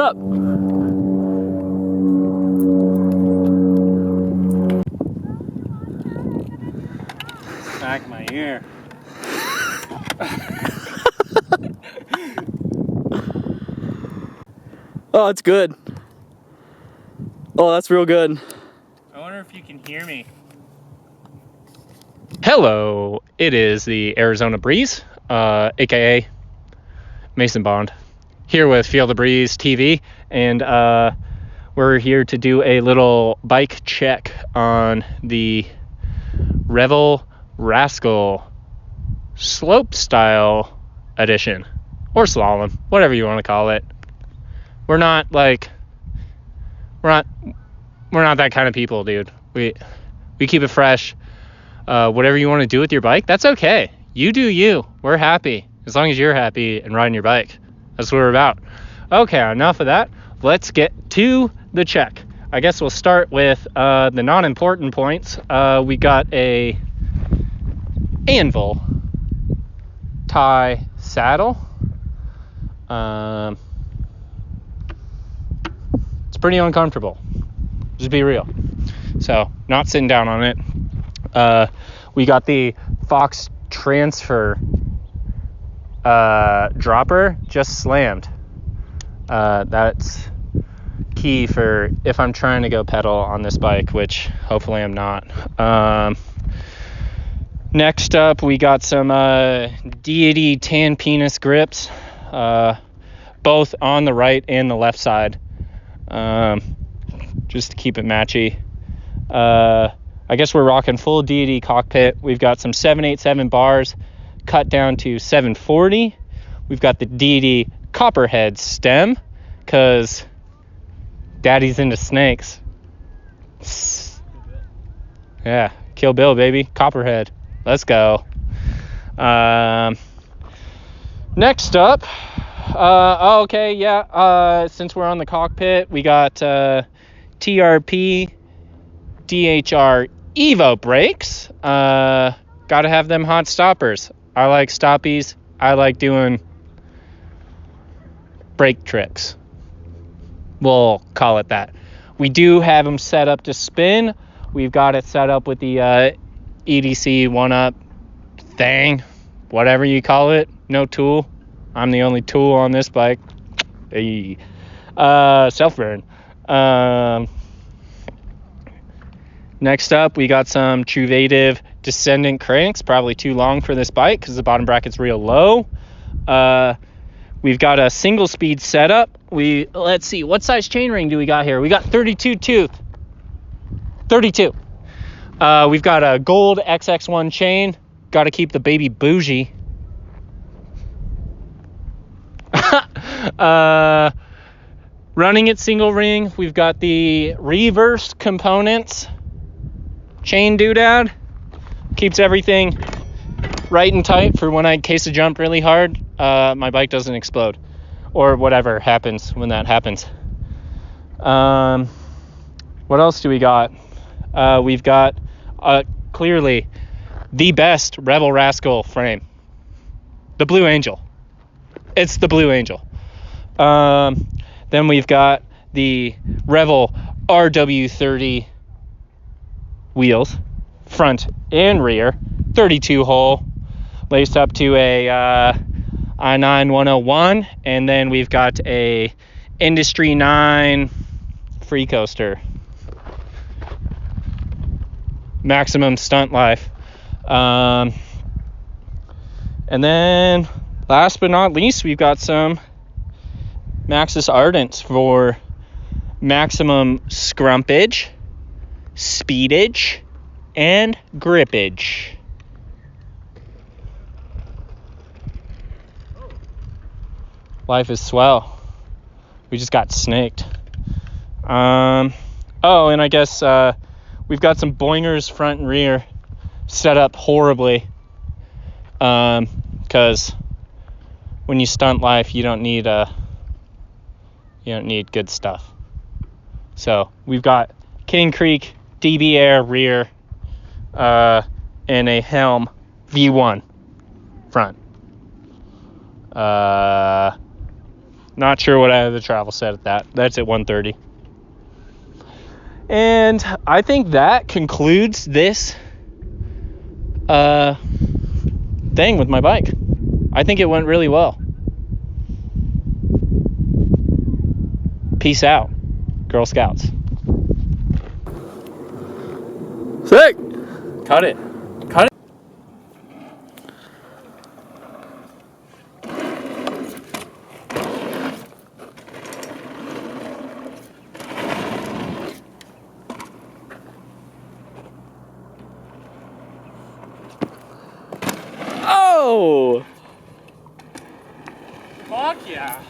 up. Back my ear. Oh, it's good. Oh, that's real good. I wonder if you can hear me. Hello, it is the Arizona Breeze, aka Mason Bond, here with Feel the Breeze TV, and we're here to do a little bike check on the Revel Rascal slopestyle edition, or slalom, whatever you want to call it. We're not that kind of people, dude. We keep it fresh. Whatever you want to do with your bike, that's okay. You do you. We're happy. As long as you're happy and riding your bike. That's what we're about. Okay, enough of that. Let's get to the check. I guess we'll start with the non-important points. We got a anvil tie saddle. It's pretty uncomfortable. Just be real. So, not sitting down on it. We got the Fox Transfer dropper just slammed. That's key for if I'm trying to go pedal on this bike, which hopefully I'm not. Next up, we got some Deity tan penis grips, both on the right and the left side, just to keep it matchy. I guess we're rocking full Deity cockpit. We've got some 787 bars cut down to 740. We've got the Deity Copperhead stem because daddy's into snakes. Yeah, Kill Bill, baby. Copperhead. Let's go. Next up, since we're on the cockpit, we got Trp Dhr Evo Brakes. Gotta have them hot stoppers. I like stoppies. I like doing brake tricks. We'll call it that. We do have them set up to spin. We've got it set up with the EDC 1-up thing, whatever you call it. No tool. I'm the only tool on this bike. Hey. Self-burn. Next up, we got some Truvative Descendant cranks, probably too long for this bike because the bottom bracket's real low. We've got a single speed setup. Let's see, what size chainring do we got here? We got 32 tooth. 32. We've got a gold XX1 chain. Got to keep the baby bougie. Running it single ring. We've got the reverse components. Chain doodad keeps everything right and tight for when I case a jump really hard, my bike doesn't explode or whatever happens when that happens. What else do we got? We've got clearly the best Revel Rascal frame, the Blue Angel. It's the Blue Angel. Then we've got the Revel RW30 wheels, front and rear, 32 hole, laced up to a I9 101, and then we've got a Industry 9 free coaster, maximum stunt life. And then last but not least, we've got some Maxxis Ardents for maximum scrumpage, speedage, and grippage. Life is swell. We just got snaked. And I guess we've got some boingers front and rear set up horribly, because when you stunt life, you don't need good stuff. So we've got King Creek DB Air rear, and a Helm V1 front. Not sure what I have the travel set at that. That's at 130. And I think that concludes this thing with my bike. I think it went really well. Peace out, Girl Scouts. Sick. Cut it. Cut it. Oh! Fuck yeah.